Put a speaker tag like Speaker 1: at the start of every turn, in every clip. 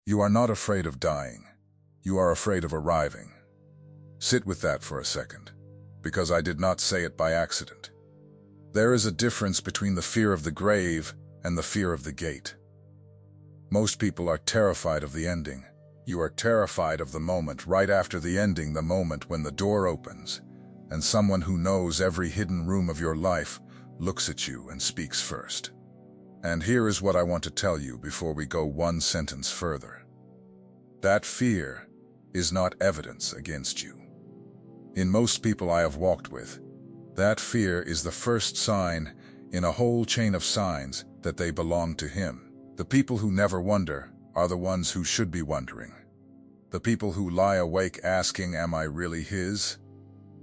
Speaker 1: You are not afraid of dying. You are afraid of arriving. Sit with that for a second, because I did not say it by accident. There is a difference between the fear of the grave and the fear of the gate. Most people are terrified of the ending. You are terrified of the moment right after the ending, the moment when the door opens, and someone who knows every hidden room of your life looks at you and speaks first. And here is what I want to tell you before we go one sentence further. That fear is not evidence against you. In most people I have walked with, that fear is the first sign in a whole chain of signs that they belong to Him. The people who never wonder are the ones who should be wondering. The people who lie awake asking, "Am I really His?"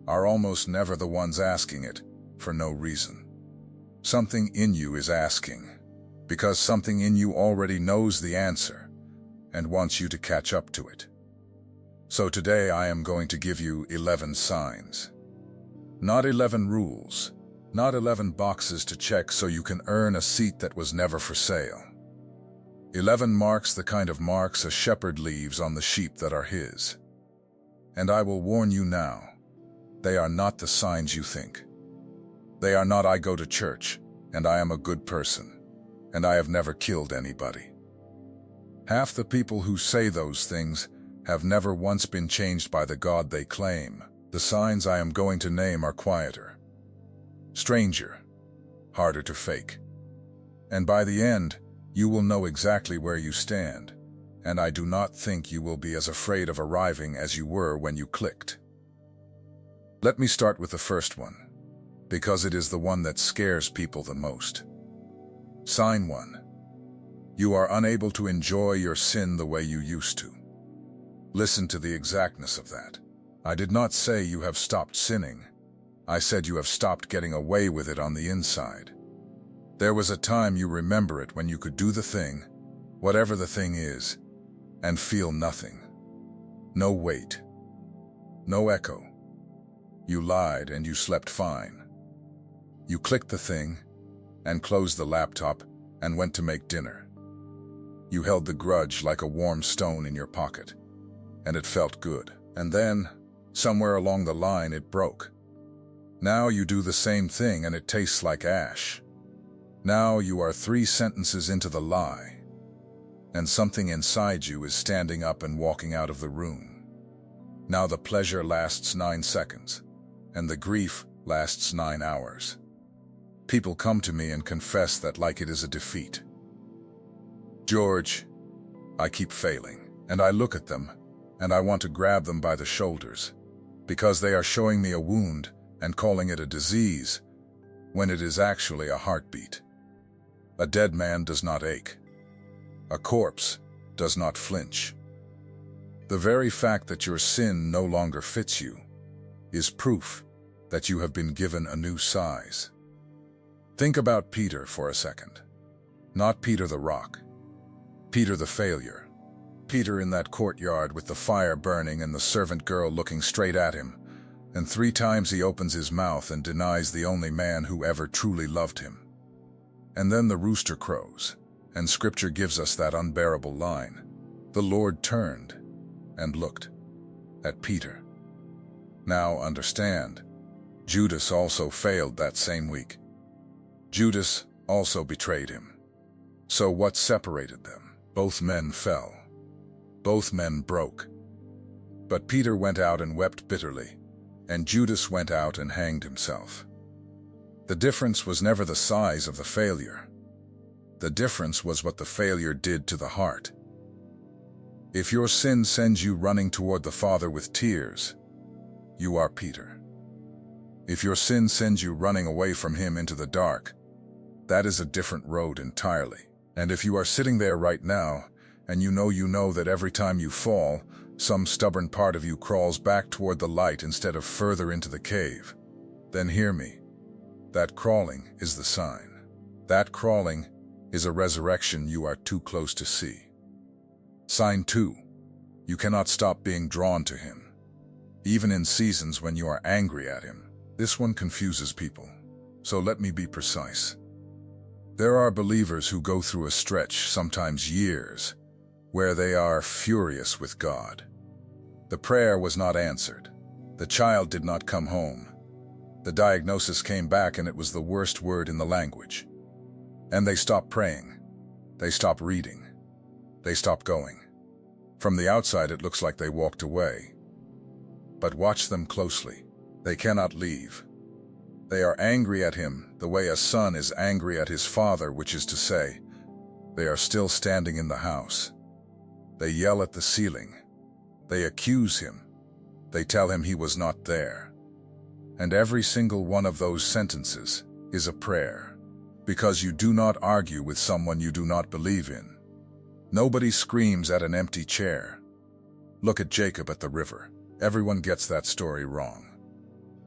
Speaker 1: are almost never the ones asking it for no reason. Something in you is asking, because something in you already knows the answer and wants you to catch up to it. So today I am going to give you 11 signs. Not 11 rules, not 11 boxes to check so you can earn a seat that was never for sale. 11 marks, the kind of marks a shepherd leaves on the sheep that are his. And I will warn you now, they are not the signs you think. They are not "I go to church, and I am a good person, and I have never killed anybody." Half the people who say those things have never once been changed by the God they claim. The signs I am going to name are quieter, stranger, harder to fake. And by the end, you will know exactly where you stand, and I do not think you will be as afraid of arriving as you were when you clicked. Let me start with the first one, because it is the one that scares people the most. Sign 1. You are unable to enjoy your sin the way you used to. Listen to the exactness of that. I did not say you have stopped sinning. I said you have stopped getting away with it on the inside. There was a time, you remember it, when you could do the thing, whatever the thing is, and feel nothing. No weight. No echo. You lied and you slept fine. You clicked the thing and closed the laptop and went to make dinner. You held the grudge like a warm stone in your pocket, and it felt good. And then, somewhere along the line, it broke. Now you do the same thing and it tastes like ash. Now you are 3 sentences into the lie, and something inside you is standing up and walking out of the room. Now the pleasure lasts 9 seconds, and the grief lasts 9 hours. People come to me and confess that like it is a defeat. "George, I keep failing." And I look at them, and I want to grab them by the shoulders, because they are showing me a wound and calling it a disease, when it is actually a heartbeat. A dead man does not ache. A corpse does not flinch. The very fact that your sin no longer fits you is proof that you have been given a new size. Think about Peter for a second. Not Peter the rock. Peter the failure. Peter in that courtyard with the fire burning and the servant girl looking straight at him, and 3 times he opens his mouth and denies the only man who ever truly loved him. And then the rooster crows, and Scripture gives us that unbearable line. The Lord turned and looked at Peter. Now understand, Judas also failed that same week. Judas also betrayed him. So what separated them? Both men fell. Both men broke. But Peter went out and wept bitterly, and Judas went out and hanged himself. The difference was never the size of the failure. The difference was what the failure did to the heart. If your sin sends you running toward the Father with tears, you are Peter. If your sin sends you running away from Him into the dark, that is a different road entirely. And if you are sitting there right now, and you know that every time you fall, some stubborn part of you crawls back toward the light instead of further into the cave, then hear me. That crawling is the sign. That crawling is a resurrection you are too close to see. Sign 2. You cannot stop being drawn to Him, even in seasons when you are angry at Him. This one confuses people, so let me be precise. There are believers who go through a stretch, sometimes years, where they are furious with God. The prayer was not answered. The child did not come home. The diagnosis came back and it was the worst word in the language. And they stopped praying. They stopped reading. They stopped going. From the outside it looks like they walked away. But watch them closely. They cannot leave. They are angry at him the way a son is angry at his father, which is to say, they are still standing in the house. They yell at the ceiling. They accuse him. They tell him he was not there. And every single one of those sentences is a prayer, because you do not argue with someone you do not believe in. Nobody screams at an empty chair. Look at Jacob at the river. Everyone gets that story wrong.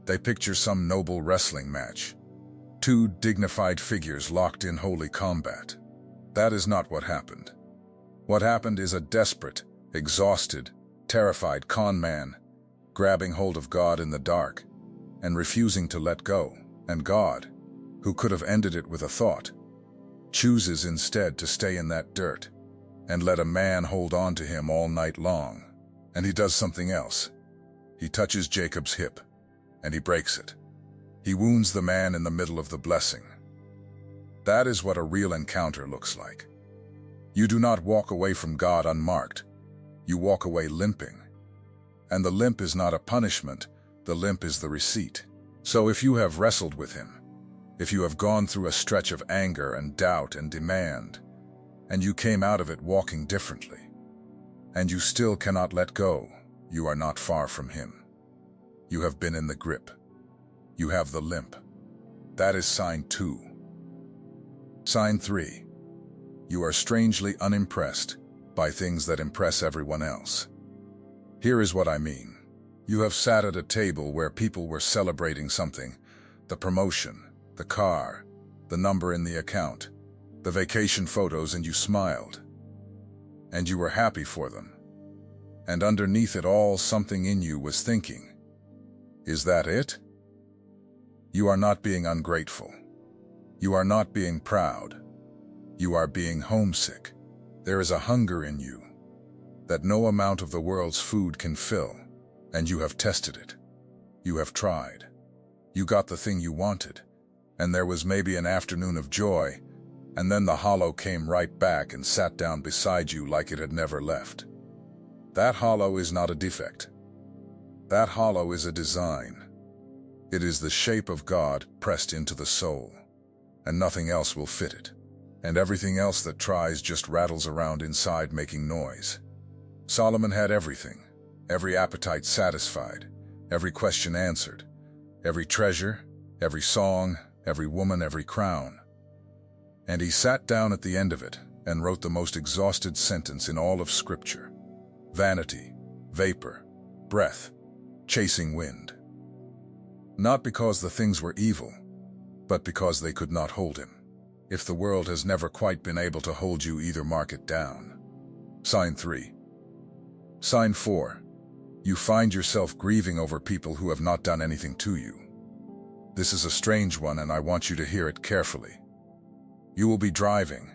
Speaker 1: They picture some noble wrestling match. Two dignified figures locked in holy combat. That is not what happened. What happened is a desperate, exhausted, terrified con man grabbing hold of God in the dark and refusing to let go, and God, who could have ended it with a thought, chooses instead to stay in that dirt and let a man hold on to him all night long. And he does something else. He touches Jacob's hip, and he breaks it. He wounds the man in the middle of the blessing. That is what a real encounter looks like. You do not walk away from God unmarked. You walk away limping. And the limp is not a punishment, the limp is the receipt. So if you have wrestled with him, if you have gone through a stretch of anger and doubt and demand, and you came out of it walking differently, and you still cannot let go, you are not far from him. You have been in the grip. You have the limp. That is sign 2. Sign 3. You are strangely unimpressed by things that impress everyone else. Here is what I mean. You have sat at a table where people were celebrating something, the promotion, the car, the number in the account, the vacation photos, and you smiled. And you were happy for them. And underneath it all, something in you was thinking, is that it? You are not being ungrateful. You are not being proud. You are being homesick. There is a hunger in you that no amount of the world's food can fill, and you have tested it. You have tried. You got the thing you wanted, and there was maybe an afternoon of joy, and then the hollow came right back and sat down beside you like it had never left. That hollow is not a defect. That hollow is a design. It is the shape of God pressed into the soul, and nothing else will fit it. And everything else that tries just rattles around inside making noise. Solomon had everything, every appetite satisfied, every question answered, every treasure, every song, every woman, every crown. And he sat down at the end of it and wrote the most exhausted sentence in all of Scripture. Vanity, vapor, breath, chasing wind. Not because the things were evil, but because they could not hold him. If the world has never quite been able to hold you either, mark it down. Sign 3. Sign 4. You find yourself grieving over people who have not done anything to you. This is a strange one, and I want you to hear it carefully. You will be driving,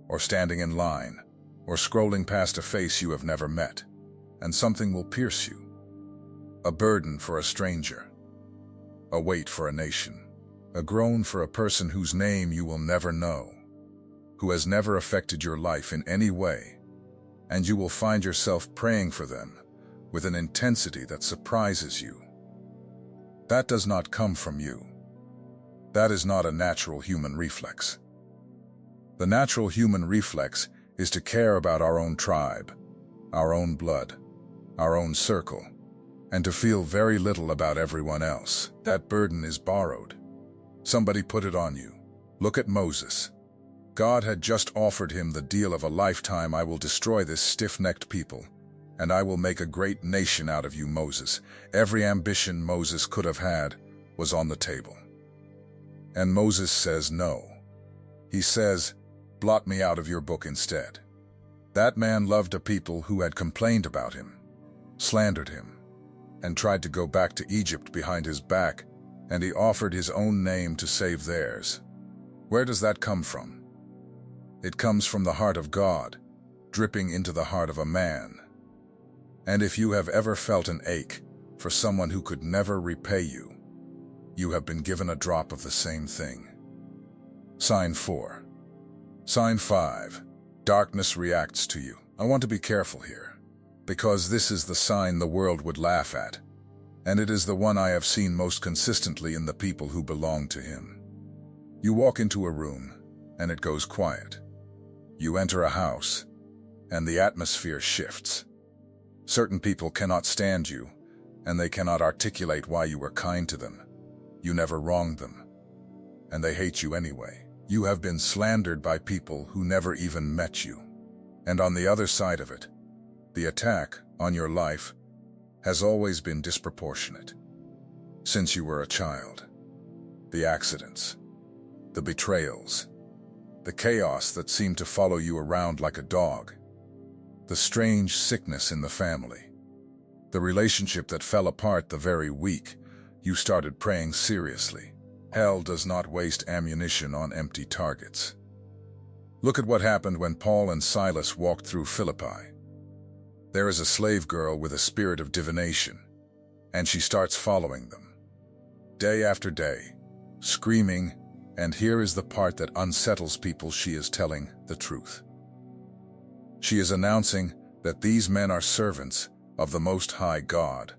Speaker 1: or standing in line, or scrolling past a face you have never met, and something will pierce you. A burden for a stranger. A weight for a nation. A groan for a person whose name you will never know, who has never affected your life in any way, and you will find yourself praying for them with an intensity that surprises you. That does not come from you. That is not a natural human reflex. The natural human reflex is to care about our own tribe, our own blood, our own circle, and to feel very little about everyone else. That burden is borrowed. Somebody put it on you. Look at Moses. God had just offered him the deal of a lifetime. I will destroy this stiff-necked people, and I will make a great nation out of you, Moses. Every ambition Moses could have had was on the table. And Moses says no. He says, blot me out of your book instead. That man loved a people who had complained about him, slandered him, and tried to go back to Egypt behind his back, and he offered his own name to save theirs. Where does that come from? It comes from the heart of God. dripping into the heart of a man. And if you have ever felt an ache for someone who could never repay you, you have been given a drop of the same thing. Sign 4. Sign 5. Darkness reacts to you. I want to be careful here, because this is the sign the world would laugh at, and it is the one I have seen most consistently in the people who belong to him. You walk into a room, and it goes quiet. You enter a house, and the atmosphere shifts. Certain people cannot stand you, and they cannot articulate why you were kind to them. You never wronged them, and they hate you anyway. You have been slandered by people who never even met you. And on the other side of it, the attack on your life has always been disproportionate. Since you were a child, the accidents, the betrayals, the chaos that seemed to follow you around like a dog, the strange sickness in the family, the relationship that fell apart the very week you started praying seriously. Hell does not waste ammunition on empty targets. Look at what happened when Paul and Silas walked through Philippi. There is a slave girl with a spirit of divination, and she starts following them, day after day, screaming, and here is the part that unsettles people: she is telling the truth. She is announcing that these men are servants of the Most High God,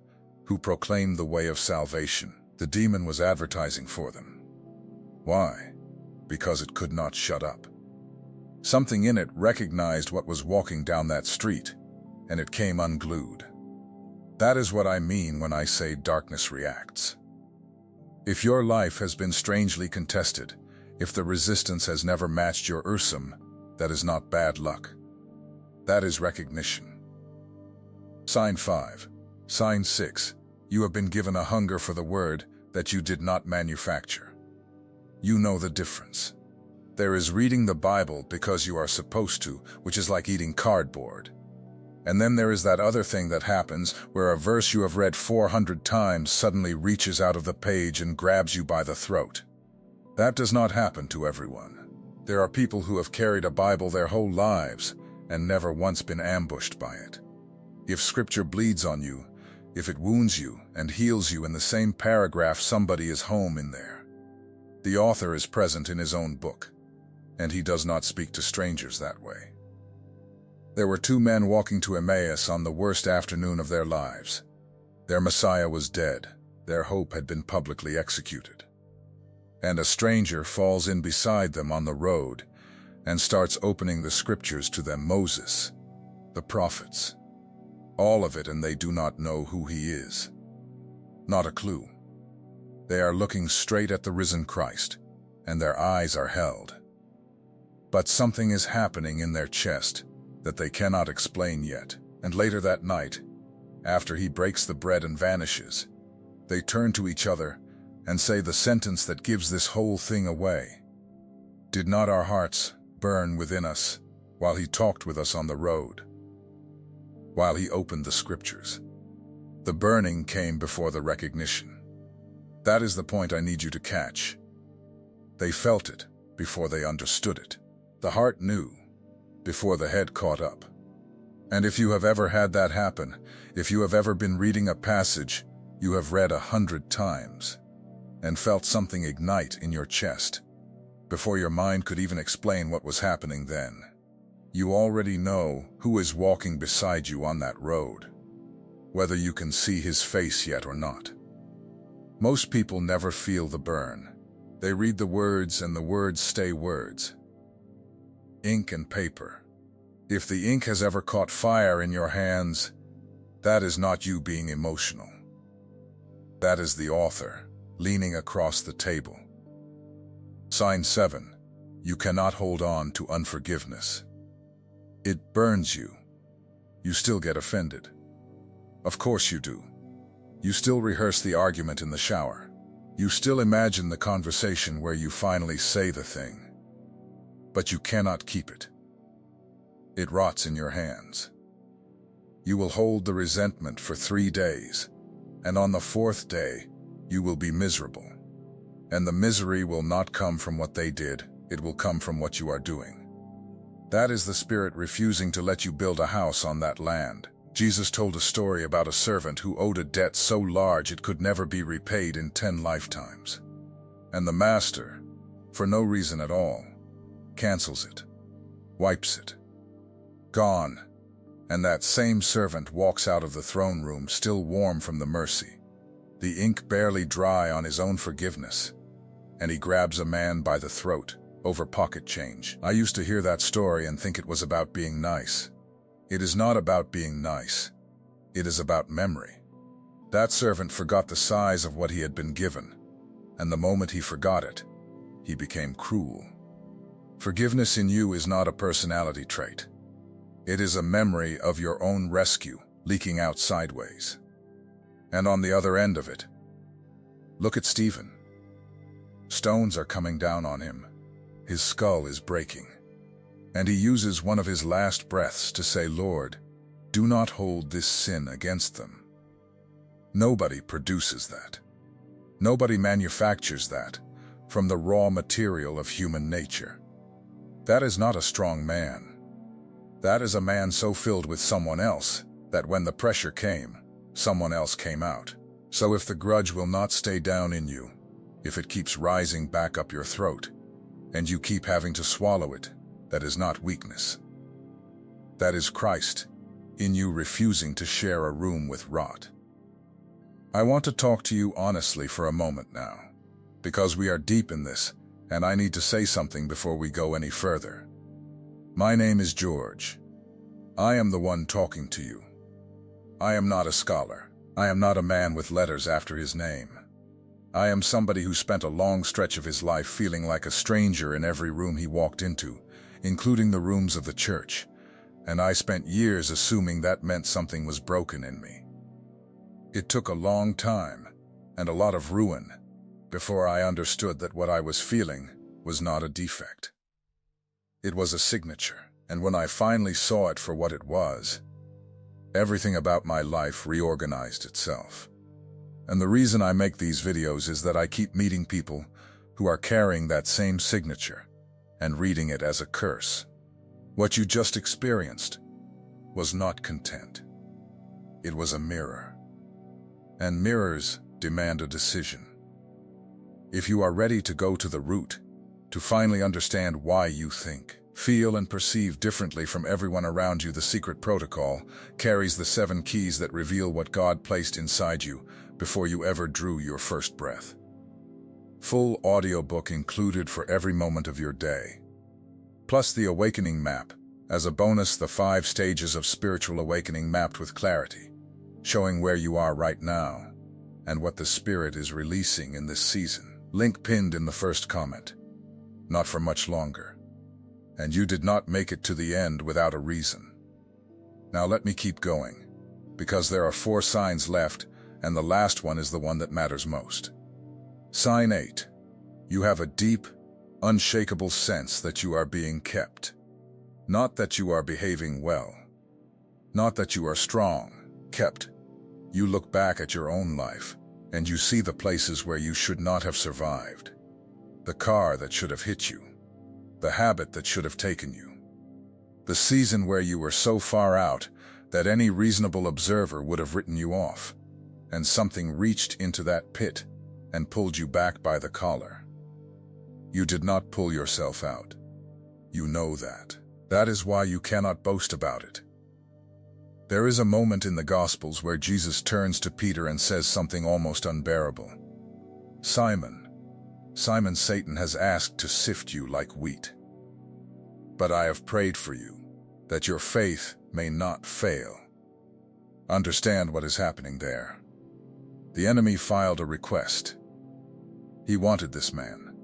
Speaker 1: who proclaim the way of salvation. The demon was advertising for them. Why? Because it could not shut up. Something in it recognized what was walking down that street, and it came unglued. That is what I mean when I say darkness reacts. If your life has been strangely contested, if the resistance has never matched your Ursum, that is not bad luck. That is recognition. Sign 5. Sign 6. You have been given a hunger for the word that you did not manufacture. You know the difference. There is reading the Bible because you are supposed to, which is like eating cardboard. And then there is that other thing that happens where a verse you have read 400 times suddenly reaches out of the page and grabs you by the throat. That does not happen to everyone. There are people who have carried a Bible their whole lives and never once been ambushed by it. If Scripture bleeds on you, if it wounds you and heals you in the same paragraph, somebody is home in there. The author is present in his own book, and he does not speak to strangers that way. There were 2 men walking to Emmaus on the worst afternoon of their lives. Their Messiah was dead. Their hope had been publicly executed. And a stranger falls in beside them on the road and starts opening the Scriptures to them: Moses, the prophets, all of it, and they do not know who he is. Not a clue. They are looking straight at the risen Christ, and their eyes are held. But something is happening in their chest that they cannot explain yet. And later that night, after he breaks the bread and vanishes, they turn to each other and say the sentence that gives this whole thing away: did not our hearts burn within us while he talked with us on the road, while he opened the Scriptures? The burning came before the recognition. That is the point I need you to catch. They felt it before they understood it. The heart knew before the head caught up. And if you have ever had that happen, if you have ever been reading a passage you have read 100 times and felt something ignite in your chest before your mind could even explain what was happening then, you already know who is walking beside you on that road, whether you can see his face yet or not. Most people never feel the burn. They read the words, and the words stay words. Ink and paper. If the ink has ever caught fire in your hands, that is not you being emotional. That is the author leaning across the table. Sign 7. You cannot hold on to unforgiveness. It burns you. You still get offended. Of course you do. You still rehearse the argument in the shower. You still imagine the conversation where you finally say the thing. But you cannot keep it. It rots in your hands. You will hold the resentment for 3 days, and on the 4th day, you will be miserable. And the misery will not come from what they did, it will come from what you are doing. That is the Spirit refusing to let you build a house on that land. Jesus told a story about a servant who owed a debt so large it could never be repaid in 10 lifetimes. And the master, for no reason at all, cancels it, wipes it. Gone. And that same servant walks out of the throne room still warm from the mercy, the ink barely dry on his own forgiveness, and he grabs a man by the throat over pocket change. I used to hear that story and think it was about being nice. It is not about being nice. It is about memory. That servant forgot the size of what he had been given, and the moment he forgot it, he became cruel. Forgiveness in you is not a personality trait. It is a memory of your own rescue leaking out sideways. And on the other end of it, look at Stephen. Stones are coming down on him. His skull is breaking. And he uses one of his last breaths to say, "Lord, do not hold this sin against them." Nobody produces that. Nobody manufactures that from the raw material of human nature. That is not a strong man. That is a man so filled with someone else that when the pressure came, someone else came out. So if the grudge will not stay down in you, if it keeps rising back up your throat, and you keep having to swallow it, that is not weakness. That is Christ in you refusing to share a room with rot. I want to talk to you honestly for a moment now, because we are deep in this, and I need to say something before we go any further. My name is George. I am the one talking to you. I am not a scholar. I am not a man with letters after his name. I am somebody who spent a long stretch of his life feeling like a stranger in every room he walked into, including the rooms of the church, and I spent years assuming that meant something was broken in me. It took a long time, and a lot of ruin, before I understood that what I was feeling was not a defect. It was a signature, and when I finally saw it for what it was, everything about my life reorganized itself. And the reason I make these videos is that I keep meeting people who are carrying that same signature and reading it as a curse. What you just experienced was not content. It was a mirror. And mirrors demand a decision. If you are ready to go to the root, to finally understand why you think, feel, and perceive differently from everyone around you, the Secret Protocol carries the 7 keys that reveal what God placed inside you before you ever drew your first breath. Full audiobook included for every moment of your day. Plus the Awakening Map, as a bonus, the 5 stages of spiritual awakening mapped with clarity, showing where you are right now and what the Spirit is releasing in this season. Link pinned in the first comment. Not for much longer. And you did not make it to the end without a reason. Now let me keep going, because there are 4 signs left, and the last one is the one that matters most. Sign 8. You have a deep, unshakable sense that you are being kept. Not that you are behaving well. Not that you are strong. Kept. You look back at your own life, and you see the places where you should not have survived. The car that should have hit you. The habit that should have taken you. The season where you were so far out that any reasonable observer would have written you off, and something reached into that pit and pulled you back by the collar. You did not pull yourself out. You know that. That is why you cannot boast about it. There is a moment in the Gospels where Jesus turns to Peter and says something almost unbearable. Simon, Simon, Satan has asked to sift you like wheat. But I have prayed for you, that your faith may not fail. Understand what is happening there. The enemy filed a request. He wanted this man.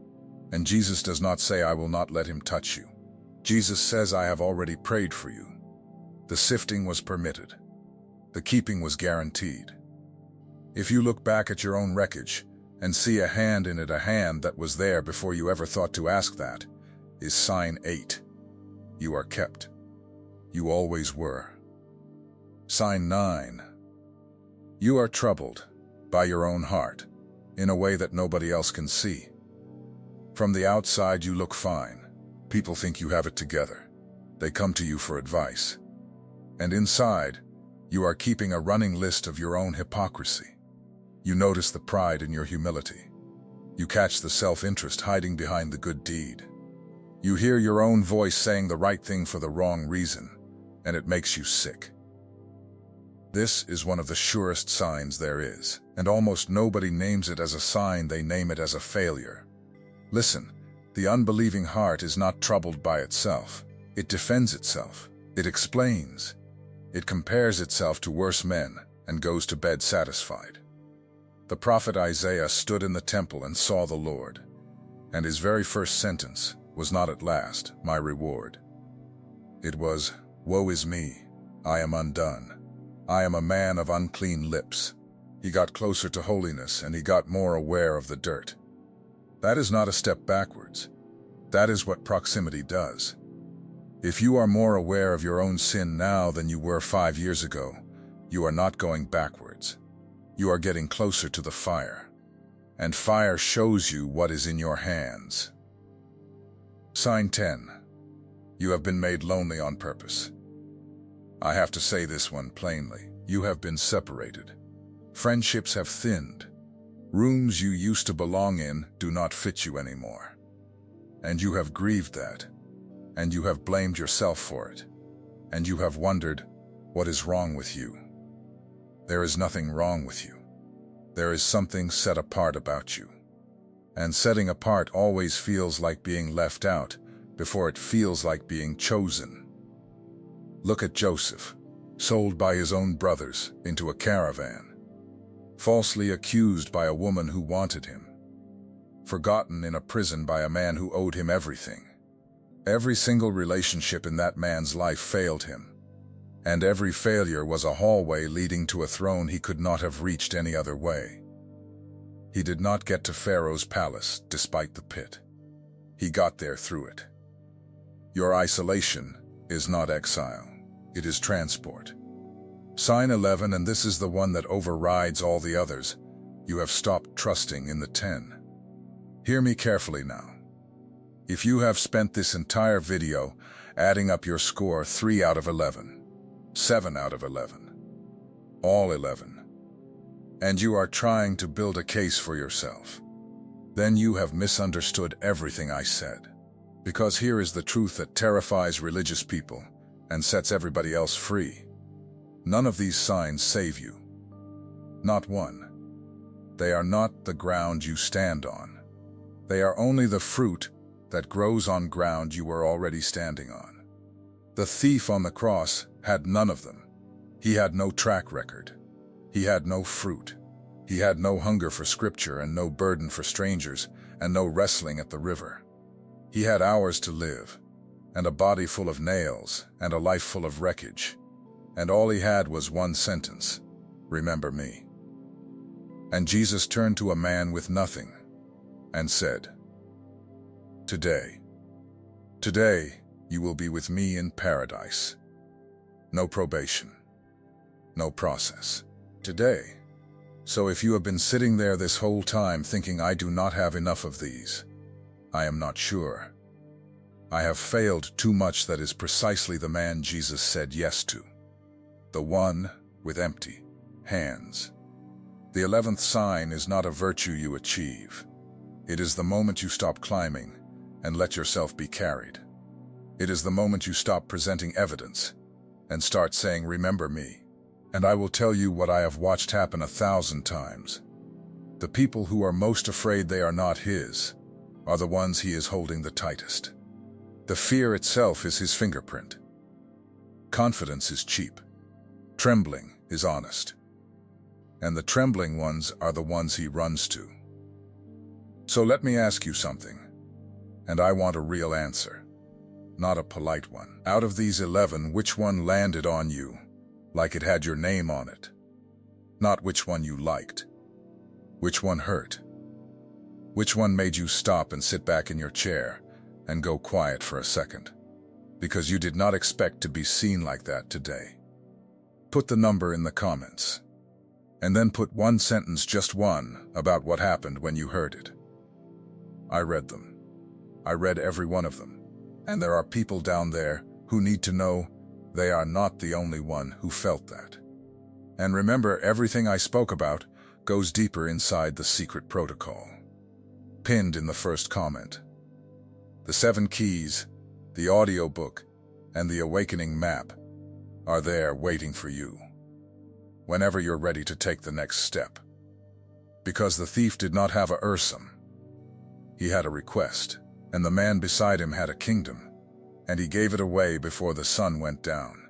Speaker 1: And Jesus does not say, "I will not let him touch you." Jesus says, "I have already prayed for you." The sifting was permitted. The keeping was guaranteed. If you look back at your own wreckage and see a hand in it, a hand that was there before you ever thought to ask, that is sign 8. You are kept. You always were. Sign 9. You are troubled by your own heart in a way that nobody else can see. From the outside you look fine. People think you have it together. They come to you for advice. And inside, you are keeping a running list of your own hypocrisy. You notice the pride in your humility. You catch the self-interest hiding behind the good deed. You hear your own voice saying the right thing for the wrong reason, and it makes you sick. This is one of the surest signs there is, and almost nobody names it as a sign, they name it as a failure. Listen, the unbelieving heart is not troubled by itself. It defends itself. It explains. It compares itself to worse men and goes to bed satisfied. The prophet Isaiah stood in the temple and saw the Lord, and his very first sentence was not "at last, my reward." It was, "Woe is me, I am undone. I am a man of unclean lips." He got closer to holiness and he got more aware of the dirt. That is not a step backwards. That is what proximity does. If you are more aware of your own sin now than you were 5 years ago, you are not going backwards. You are getting closer to the fire. And fire shows you what is in your hands. Sign 10. You have been made lonely on purpose. I have to say this one plainly. You have been separated. Friendships have thinned. Rooms you used to belong in do not fit you anymore. And you have grieved that. And you have blamed yourself for it. And you have wondered, what is wrong with you? There is nothing wrong with you. There is something set apart about you. And setting apart always feels like being left out before it feels like being chosen. Look at Joseph, sold by his own brothers into a caravan, falsely accused by a woman who wanted him, forgotten in a prison by a man who owed him everything. Every single relationship in that man's life failed him, and every failure was a hallway leading to a throne he could not have reached any other way. He did not get to Pharaoh's palace despite the pit. He got there through it. Your isolation is not exile, it is transport. Sign 11, and this is the one that overrides all the others. You have stopped trusting in the 10. Hear me carefully now. If you have spent this entire video adding up your score 3 out of 11, 7 out of 11, all 11, and you are trying to build a case for yourself, then you have misunderstood everything I said. Because here is the truth that terrifies religious people and sets everybody else free. None of these signs save you. Not one. They are not the ground you stand on. They are only the fruit that grows on ground you were already standing on. The thief on the cross had none of them. He had no track record. He had no fruit. He had no hunger for scripture and no burden for strangers and no wrestling at the river. He had hours to live, and a body full of nails and a life full of wreckage. And all he had was one sentence: remember me. And Jesus turned to a man with nothing and said, Today you will be with me in paradise. No probation, no process. Today. So if you have been sitting there this whole time thinking I do not have enough of these, I am not sure. I have failed too much. That is precisely the man Jesus said yes to. The one with empty hands. The 11th sign is not a virtue you achieve. It is the moment you stop climbing and let yourself be carried. It is the moment you stop presenting evidence and start saying, remember me. And I will tell you what I have watched happen 1,000 times. The people who are most afraid they are not his are the ones he is holding the tightest. The fear itself is his fingerprint. Confidence is cheap. Trembling is honest. And the trembling ones are the ones he runs to. So let me ask you something, and I want a real answer, not a polite one. Out of these 11, which one landed on you like it had your name on it? Not which one you liked. Which one hurt? Which one made you stop and sit back in your chair and go quiet for a second? Because you did not expect to be seen like that today. Put the number in the comments. And then put one sentence, just one, about what happened when you heard it. I read them. I read every one of them. And there are people down there who need to know they are not the only one who felt that. And remember, everything I spoke about goes deeper inside the secret protocol. Pinned in the first comment. The 7 keys, the audiobook, and the awakening map are there waiting for you whenever you're ready to take the next step. Because the thief did not have a Ursum. He had a request, and the man beside him had a kingdom, and he gave it away before the sun went down.